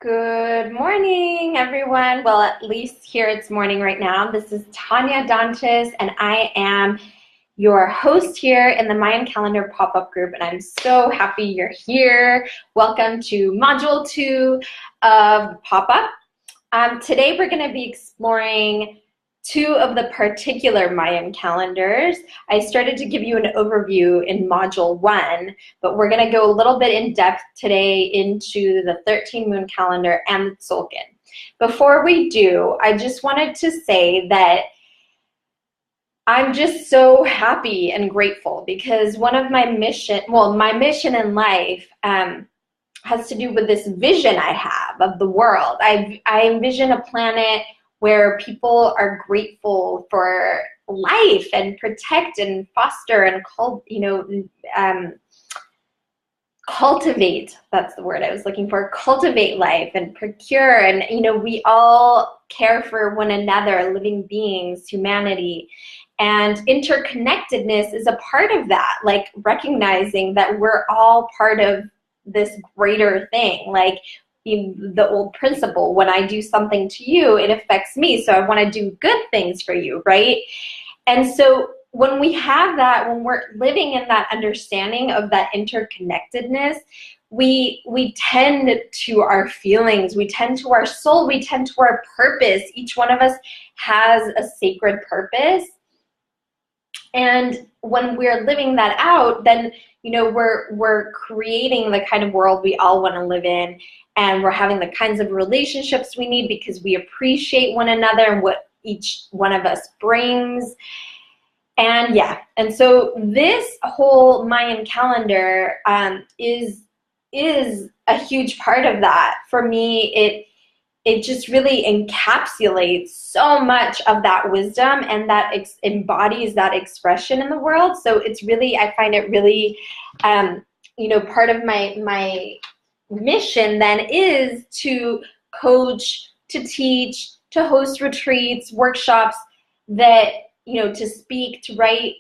Good morning, everyone. Well, at least here it's morning right now. This is Tanya Dantes, and I am your host here in the Mayan Calendar pop-up group, and I'm so happy you're here. Welcome to Module 2 of Pop-Up. Today we're going to be exploring two of the particular Mayan calendars. I started to give you an overview in Module 1, but we're going to go a little bit in depth today into the 13 moon calendar and the Tzolkin. Before we do, I just wanted to say that I'm just so happy and grateful because one of my mission in life has to do with this vision I have of the world. I envision a planet where people are grateful for life and protect and foster and cultivate, that's the word I was looking for, cultivate life and procure, and we all care for one another, living beings, humanity, and interconnectedness is a part of that, like recognizing that we're all part of this greater thing. Like the old principle, when I do something to you, it affects me, so I want to do good things for you, right? And so when we have that, when we're living in that understanding of that interconnectedness, we tend to our feelings, we tend to our soul, we tend to our purpose. Each one of us has a sacred purpose. And when we're living that out, then we're creating the kind of world we all want to live in, and we're having the kinds of relationships we need because we appreciate one another and what each one of us brings. And yeah, and so this whole Mayan calendar is a huge part of that. For me, it just really encapsulates so much of that wisdom, and that embodies that expression in the world. So it's really, I find it really, part of my mission then is to coach, to teach, to host retreats, workshops, that, to speak, to write,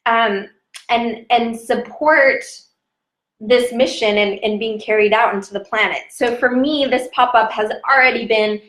and support this mission and being carried out into the planet. So for me, this pop-up has already been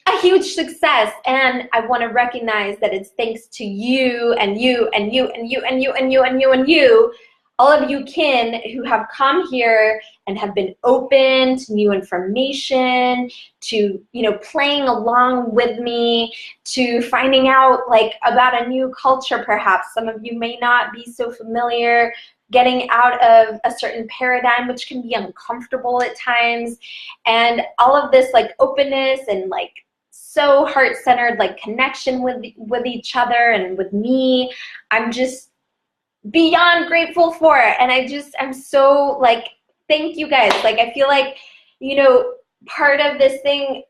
a huge success, and I want to recognize that it's thanks to you and you and you and you and you and you and you and you, all of you kin who have come here and have been open to new information, to playing along with me, to finding out about a new culture perhaps. Some of you may not be so familiar, getting out of a certain paradigm, which can be uncomfortable at times, and all of this openness and so heart-centered connection with each other and with me. I'm just beyond grateful for it, and I'm so thank you guys. I feel part of this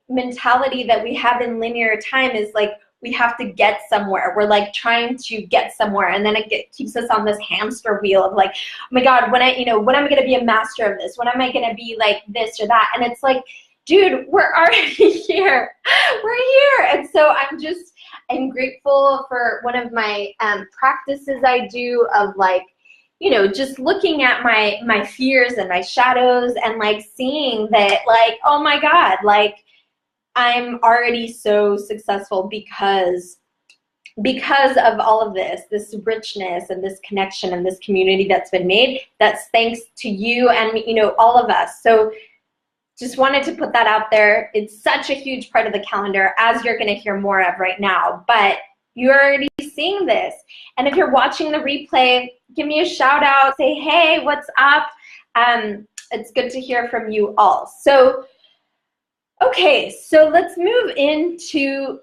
mentality that we have in linear time is we have to get somewhere. We're trying to get somewhere, and then it keeps us on this hamster wheel of oh my God, when am I going to be a master of this? When am I going to be this or that? And it's dude, we're already here. We're here. And so I'm grateful for one of my practices I do of just looking at my fears and my shadows and seeing that oh my God, I'm already so successful because of all of this richness and this connection and this community that's been made. That's thanks to you and all of us. So just wanted to put that out there. It's such a huge part of the calendar, as you're going to hear more of right now, but you're already seeing this. And if you're watching the replay, give me a shout out, say, hey, what's up? It's good to hear from you all. So okay, so let's move into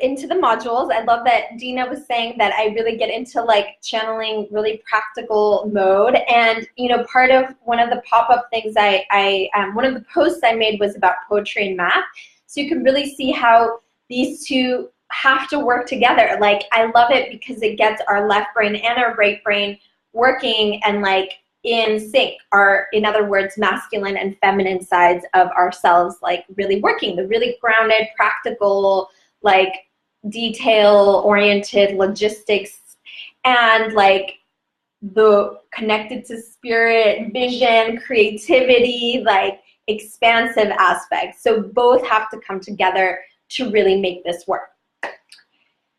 into the modules. I love that Dina was saying that I really get into channeling really practical mode, and part of one of the pop-up things one of the posts I made was about poetry and math, so you can really see how these two have to work together. I love it because it gets our left brain and our right brain working and in sync, are, in other words, masculine and feminine sides of ourselves, really working, the really grounded, practical, detail-oriented logistics, and the connected to spirit, vision, creativity, expansive aspect. So both have to come together to really make this work.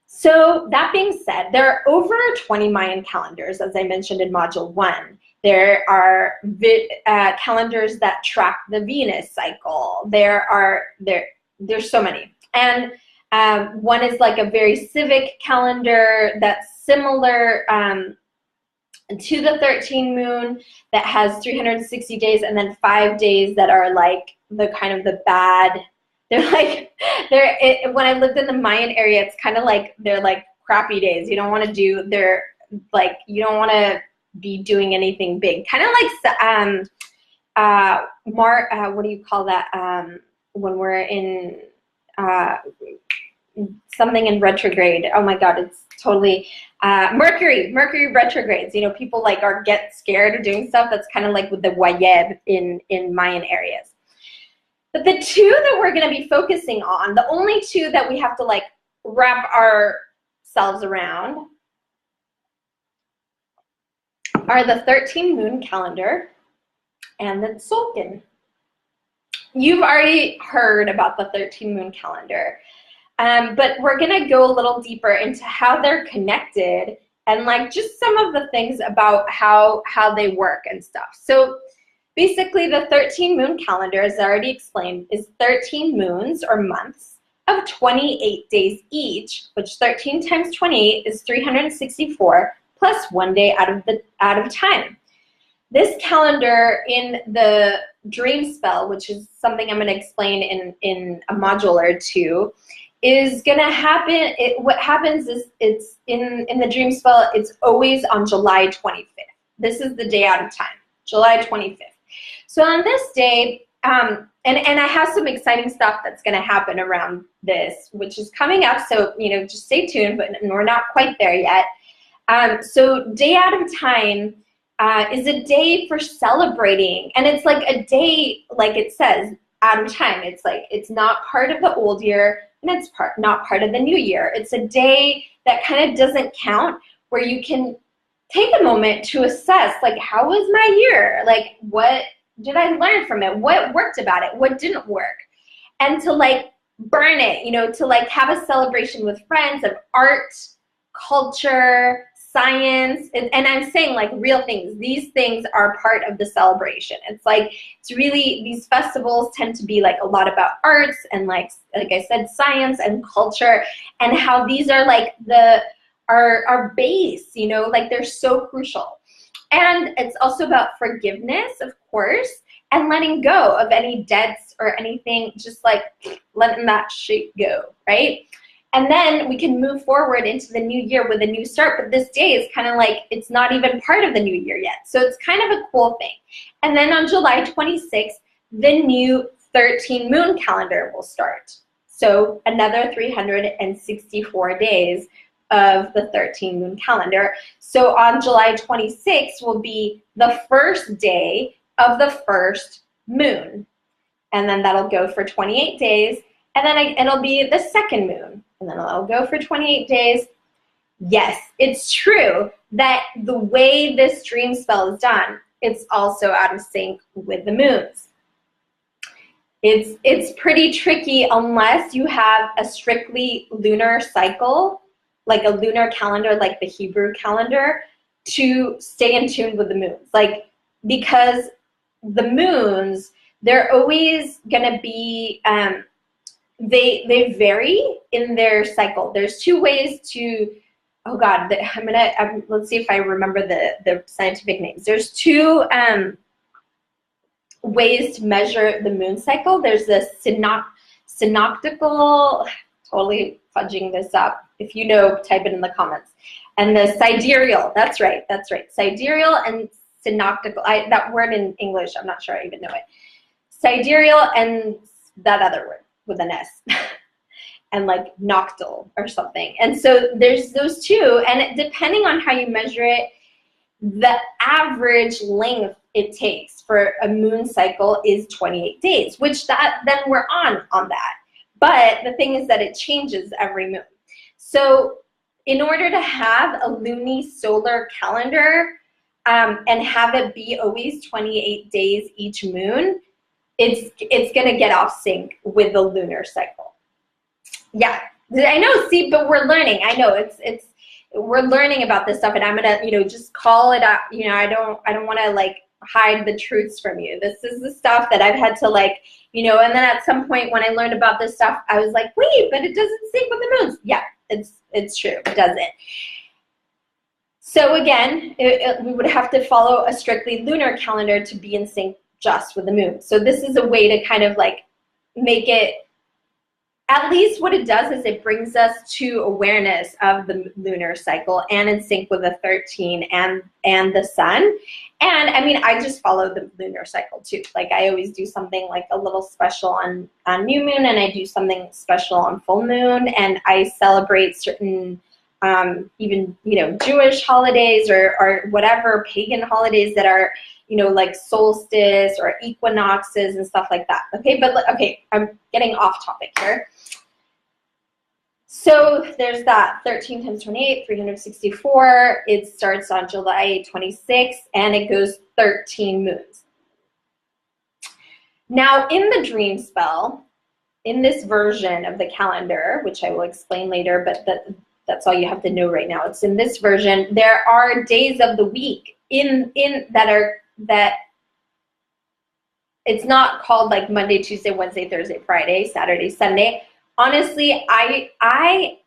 So that being said, there are over 20 Mayan calendars, as I mentioned in Module 1. There are calendars that track the Venus cycle. There's so many. And one is like a very civic calendar that's similar to the 13 moon, that has 360 days, and then 5 days that are like the kind of the bad. They're like, when I lived in the Mayan area, it's kind of like, they're like crappy days. You don't want to do, you don't want to be doing anything big. Kind of like, what do you call that? When we're in something in retrograde. Oh my God, it's totally, Mercury retrogrades. You know, people like get scared of doing stuff. That's kind of like with the Wayeb in Mayan areas. But the two that we're going to be focusing on, the only two that we have to like wrap ourselves around, are the 13 moon calendar and the Tzolkin. You've already heard about the 13 moon calendar, but we're going to go a little deeper into how they're connected and like just some of the things about how they work and stuff. So basically, the 13 moon calendar, as I already explained, is 13 moons or months of 28 days each, which 13 times 28 is 364 plus 1 day out of time. This calendar in the dream spell, which is something I'm going to explain in a module or two, is going to happen. What happens is it's in the dream spell, it's always on July 25th. This is the day out of time, July 25th. So on this day, and I have some exciting stuff that's going to happen around this, which is coming up. So, you know, just stay tuned, but we're not quite there yet. So day out of time is a day for celebrating. And it's like a day, like it says, out of time. It's like, it's not part of the old year and it's not part of the new year. It's a day that kind of doesn't count, where you can take a moment to assess, like, how was my year? Like, what did I learn from it? What worked about it? What didn't work? And to like burn it, you know, to like have a celebration with friends of art, culture, science, and I'm saying like real things. These things are part of the celebration. It's like, it's really, these festivals tend to be like a lot about arts and like I said, science and culture, and how these are like our base, you know, like they're so crucial. And it's also about forgiveness, of course, and letting go of any debts or anything, just like letting that shit go, right? And then we can move forward into the new year with a new start. But this day is kind of like, it's not even part of the new year yet. So it's kind of a cool thing. And then on July 26th, the new 13 moon calendar will start. So another 364 days of the 13 moon calendar. So on July 26th will be the first day of the first moon. And then that'll go for 28 days. And then it'll be the second moon. And then it'll go for 28 days. Yes, it's true that the way this dream spell is done, it's also out of sync with the moons. It's pretty tricky unless you have a strictly lunar cycle, like a lunar calendar, like the Hebrew calendar, to stay in tune with the moons. Like, because the moons, they're always gonna be, they vary in their cycle. There's two ways to, oh God, let's see if I remember the scientific names. There's two ways to measure the moon cycle. There's the synoptical, totally fudging this up. If you know, type it in the comments. And the sidereal, that's right. Sidereal and synoptical, that word in English, I'm not sure I even know it. Sidereal and that other word with an S. And like noctil or something. And so there's those two, and depending on how you measure it, the average length it takes for a moon cycle is 28 days, which then we're on that. But the thing is that it changes every moon. So in order to have a lunisolar calendar and have it be always 28 days each moon, it's gonna get off sync with the lunar cycle. Yeah, I know. See, but we're learning. I know we're learning about this stuff, and I'm gonna, just call it out. I don't want to like hide the truths from you. This is the stuff that I've had to like, and then at some point when I learned about this stuff, I was like, wait, but it doesn't sync with the moons. Yeah, it's true. It doesn't. So again, we would have to follow a strictly lunar calendar to be in sync just with the moon. So this is a way to kind of like make it, at least what it does is it brings us to awareness of the lunar cycle and in sync with the 13 and the sun. And I mean, I just follow the lunar cycle too. Like I always do something like a little special on new moon, and I do something special on full moon, and I celebrate certain even, Jewish holidays or whatever pagan holidays that are, like solstice or equinoxes and stuff like that. Okay, but okay, I'm getting off topic here. So there's that 13 times 28, 364. It starts on July 26th and it goes 13 moons. Now in the dream spell, in this version of the calendar, which I will explain later, but that's all you have to know right now. It's in this version. There are days of the week that it's not called like Monday, Tuesday, Wednesday, Thursday, Friday, Saturday, Sunday. Honestly, I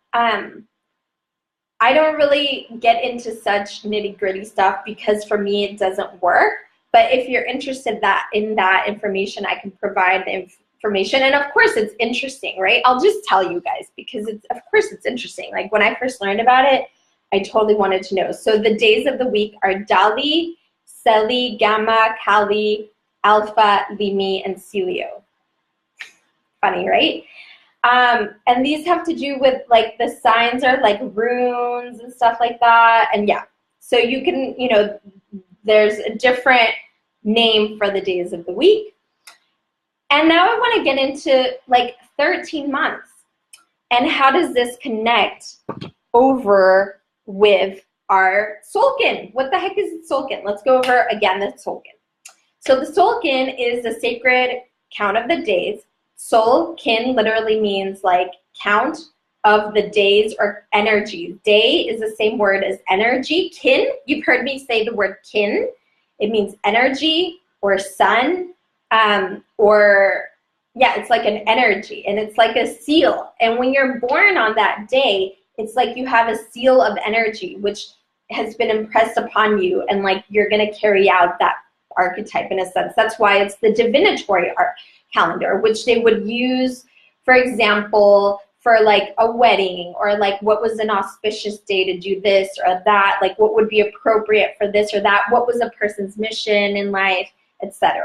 don't really get into such nitty-gritty stuff because for me it doesn't work. But if you're interested in that information, I can provide the information. And of course it's interesting, right? I'll just tell you guys because of course it's interesting. Like when I first learned about it, I totally wanted to know. So the days of the week are Dali, Celi, Gamma, Kali, Alpha, Limi, and Celio. Funny, right? And these have to do with like the signs are like runes and stuff like that. And yeah, so you can, there's a different name for the days of the week. And now I want to get into like 13 months and how does this connect over with our Tzolkin? What the heck is Tzolkin? Let's go over again the Tzolkin. So the Tzolkin is the sacred count of the days. Tzolkin literally means like count of the days or energy. Day is the same word as energy. Kin, you've heard me say the word kin. It means energy or sun, it's like an energy, and it's like a seal. And when you're born on that day, it's like you have a seal of energy, which has been impressed upon you, and like you're going to carry out that archetype in a sense. That's why it's the divinatory calendar, which they would use, for example, for like a wedding, or like what was an auspicious day to do this or that, like what would be appropriate for this or that, what was a person's mission in life, etc.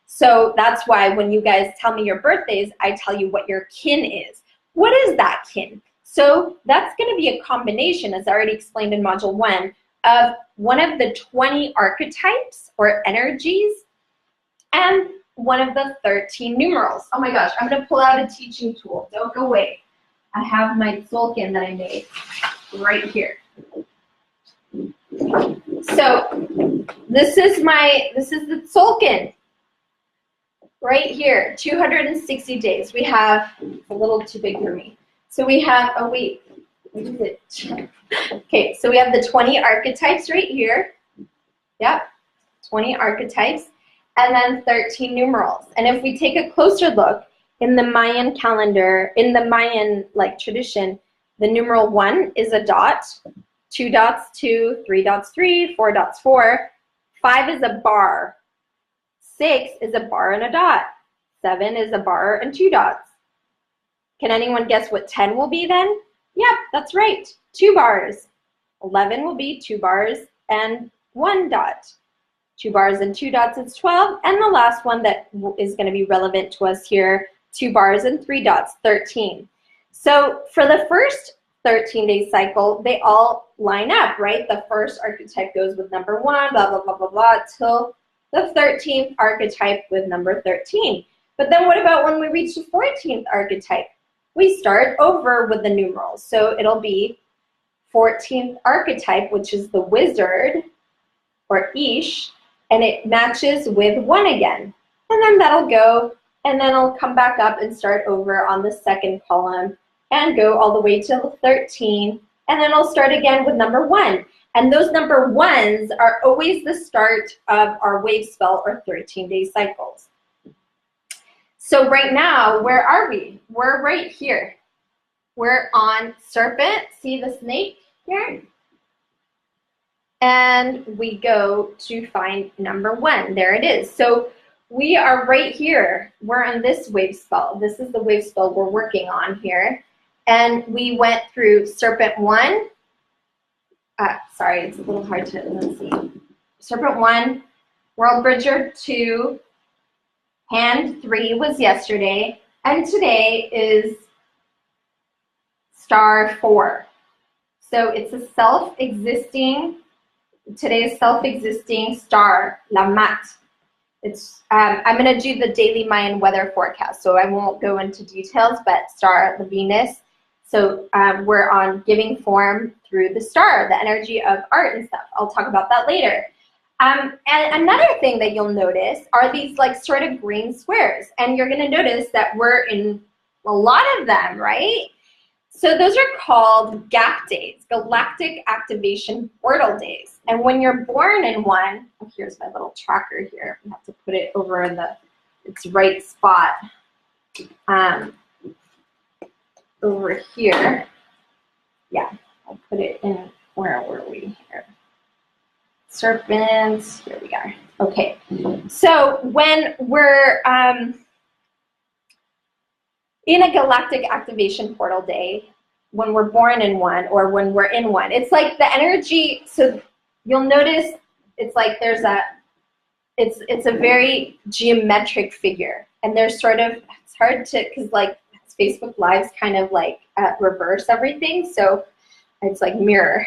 So that's why when you guys tell me your birthdays, I tell you what your kin is. What is that kin? So that's going to be a combination, as I already explained in Module 1, of one of the 20 archetypes or energies and one of the 13 numerals. Oh my gosh, I'm going to pull out a teaching tool. Don't go away. I have my Tzolkin that I made right here. So this is the Tzolkin right here, 260 days. We have, a little too big for me. So we have, oh wait, what is it? Okay, so we have the 20 archetypes right here. Yep, 20 archetypes, and then 13 numerals. And if we take a closer look, in the Mayan calendar, in the Mayan like tradition, the numeral 1 is a dot, 2 dots 2, 3 dots 3, 4 dots 4, 5 is a bar, 6 is a bar and a dot, 7 is a bar and 2 dots. Can anyone guess what 10 will be then? Yep, that's right, 2 bars. 11 will be 2 bars and 1 dot. 2 bars and 2 dots is 12, and the last one that is going to be relevant to us here, 2 bars and 3 dots, 13. So for the first 13-day cycle, they all line up, right? The first archetype goes with number 1, blah, blah, blah, blah, blah, till the 13th archetype with number 13. But then what about when we reach the 14th archetype? We start over with the numerals. So it'll be 14th archetype, which is the wizard, or Ish, and it matches with 1 again. and then that'll go, and then I'll come back up and start over on the second column and go all the way to 13, and then I'll start again with number 1. And those number 1s are always the start of our wave spell or 13-day cycles. So right now, where are we? We're right here. We're on serpent. See the snake here? And we go to find number 1. There it is. So we are right here. We're on this wave spell. This is the wave spell we're working on here. And we went through serpent 1. Sorry, it's a little hard to, let's see. Serpent 1, World Bridger 2, Hand 3 was yesterday, and today is Star 4. So it's a self-existing, today's self-existing star, La Mat. It's, I'm going to do the daily Mayan weather forecast, so I won't go into details, but star, the Venus. So we're on giving form through the star, the energy of art and stuff. I'll talk about that later. And another thing that you'll notice are these like sort of green squares. And you're going to notice that we're in a lot of them, right? So those are called GAP days, Galactic Activation Portal days. And when you're born in one, oh, here's my little tracker here. I have to put it over in its right spot. Over here. Yeah, I'll put it in, where were we here? Serpents, here we are. Okay, so when we're in a galactic activation portal day, when we're born in one or when we're in one, it's like the energy, so you'll notice it's like there's a, it's a very geometric figure, and there's sort of, it's hard to, because like Facebook Lives kind of like reverse everything, so it's like mirror.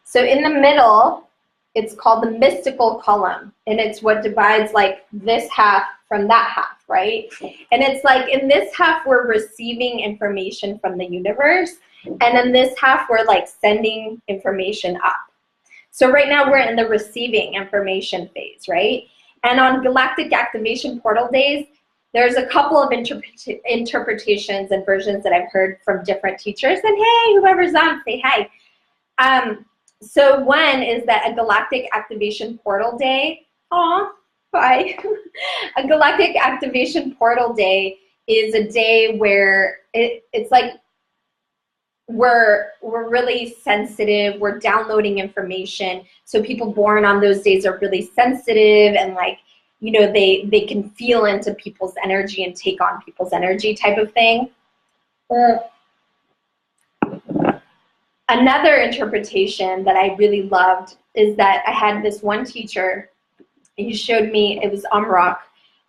So in the middle, it's called the mystical column, and it's what divides like this half from that half, right? And it's like in this half, we're receiving information from the universe, and in this half, we're like sending information up. So right now, we're in the receiving information phase, right? And on Galactic Activation Portal days, there's a couple of interpretations and versions that I've heard from different teachers, and hey, whoever's on, say hi. So one is that a Galactic Activation Portal Day, bye. A Galactic Activation Portal Day is a day where it's like we're really sensitive, we're downloading information, so people born on those days are really sensitive and like, you know, they can feel into people's energy and take on people's energy type of thing. Another interpretation that I really loved is that I had this one teacher, and he showed me, it was Amrak,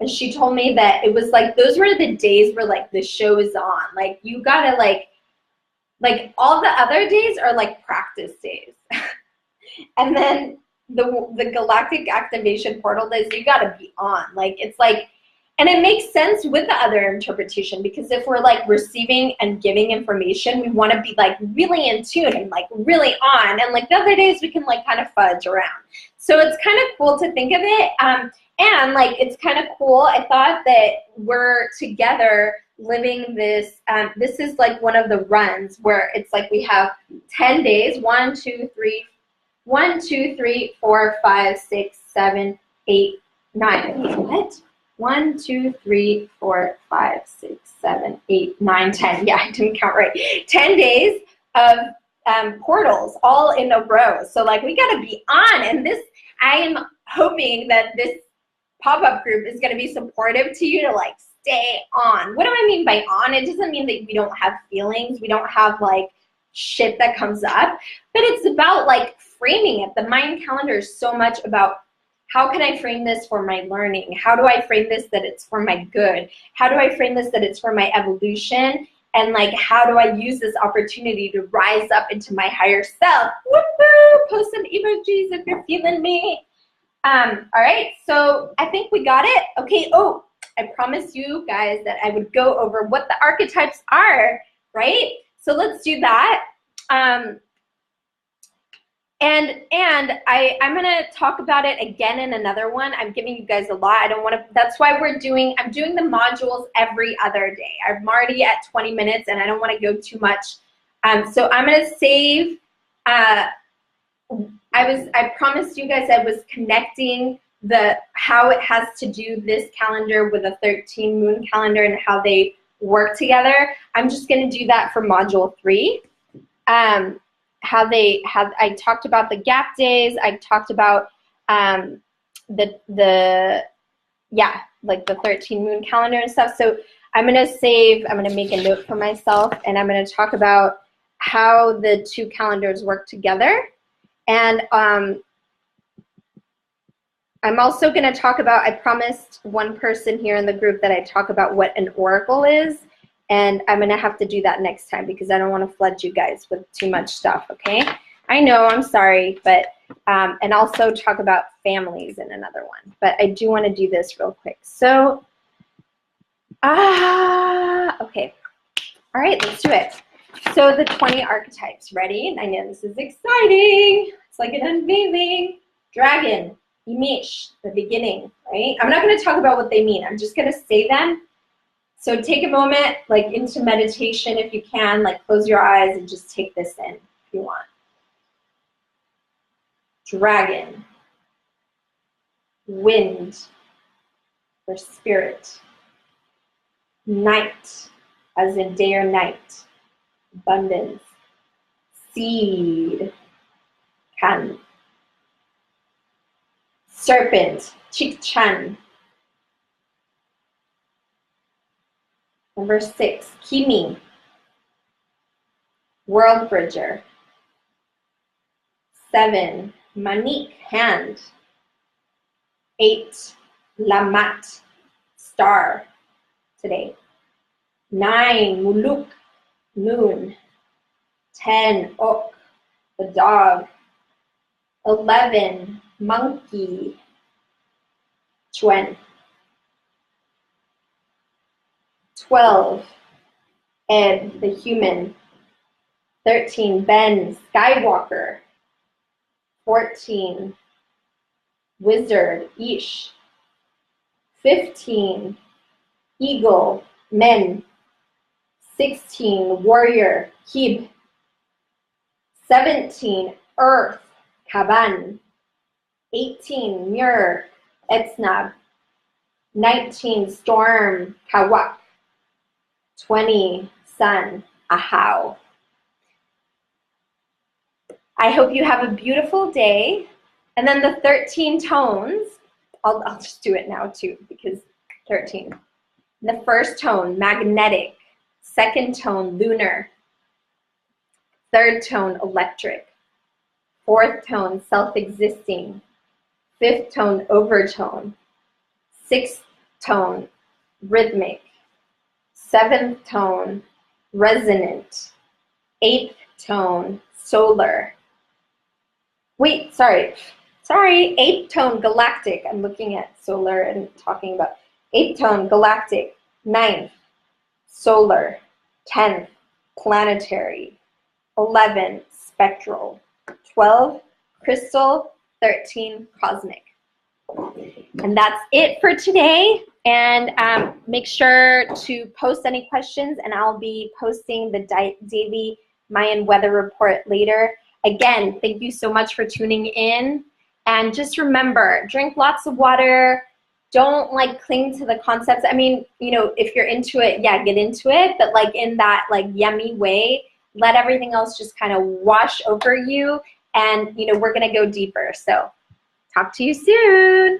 and she told me that it was like, those were the days where like the show is on. Like you gotta like all the other days are like practice days. And then the Galactic Activation Portal days, you gotta be on. Like it's like, and it makes sense with the other interpretation, because if we're like receiving and giving information, we want to be like really in tune and like really on. And like the other days, we can like kind of fudge around. So it's kind of cool to think of it. And like it's kind of cool. I thought that we're together living this. This is like one of the runs where it's like we have 10 days. 1, 2, 3, 4, 5, 6, 7, 8, 9. Wait, what? 1, 2, 3, 4, 5, 6, 7, 8, 9, 10. Yeah, I didn't count right. 10 days of portals all in a row. So like we gotta be on, and this, I am hoping that this pop-up group is gonna be supportive to you to like stay on. What do I mean by on? It doesn't mean that we don't have feelings, we don't have like shit that comes up, but it's about like framing it. The Mayan calendar is so much about, how can I frame this for my learning? How do I frame this that it's for my good? How do I frame this that it's for my evolution? And like, how do I use this opportunity to rise up into my higher self? Woo-hoo! Post some emojis if you're feeling me. All right, so I think we got it. Okay, oh, I promised you guys that I would go over what the archetypes are, right? So let's do that. I'm gonna talk about it again in another one. I'm giving you guys a lot. I don't want to. That's why I'm doing the modules every other day. I'm already at 20 minutes, and I don't want to go too much. So I'm gonna save. I promised you guys I was connecting how it has to do this calendar with a 13 moon calendar and how they work together. I'm just gonna do that for module 3. I talked about the gap days. I talked about like the 13 moon calendar and stuff. So I'm gonna make a note for myself, and I'm gonna talk about how the 2 calendars work together. And I'm also gonna talk about, I promised one person here in the group that I talk about what an oracle is. And I'm going to have to do that next time because I don't want to flood you guys with too much stuff, okay? I know, I'm sorry, but, and also talk about families in another one. But I do want to do this real quick. So, okay. All right, let's do it. So the 20 archetypes, ready? I know this is exciting. It's like an unveiling. Dragon, Imish, the beginning, right? I'm not going to talk about what they mean. I'm just going to say them. So take a moment, like into meditation if you can, like close your eyes and just take this in if you want. Dragon, wind, or spirit. Night, as in day or night. Abundance. Seed, kan. Serpent, chikchan. Number 6, Kimi, World Bridger. 7, Manik, hand. 8, Lamat, star, today. 9, Muluk, moon. 10, Ok, the dog. 11, monkey, Chuen. 12, Ed, the human. 13, Ben, Skywalker. 14, Wizard, Ish. 15, Eagle, Men. 16, Warrior, Hib. 17, Earth, Kaban. 18, Mirror, Etsnab. 19, Storm, Kawak. 20, Sun, Ahau. I hope you have a beautiful day. And then the 13 tones, I'll just do it now too because 13. The first tone, magnetic. Second tone, lunar. Third tone, electric. Fourth tone, self-existing. Fifth tone, overtone. Sixth tone, rhythmic. Seventh tone, resonant. Eighth tone, solar. Wait, sorry. Eighth tone, galactic. I'm looking at solar and talking about eighth tone, galactic. Ninth, solar. 10th, planetary. 11, spectral. 12, crystal. 13, cosmic. And that's it for today. And make sure to post any questions, and I'll be posting the daily Mayan weather report later. Again, thank you so much for tuning in. And just remember, drink lots of water. Don't like cling to the concepts. I mean, you know, if you're into it, yeah, get into it. But like in that like yummy way, let everything else just kind of wash over you. And, you know, we're going to go deeper. So talk to you soon.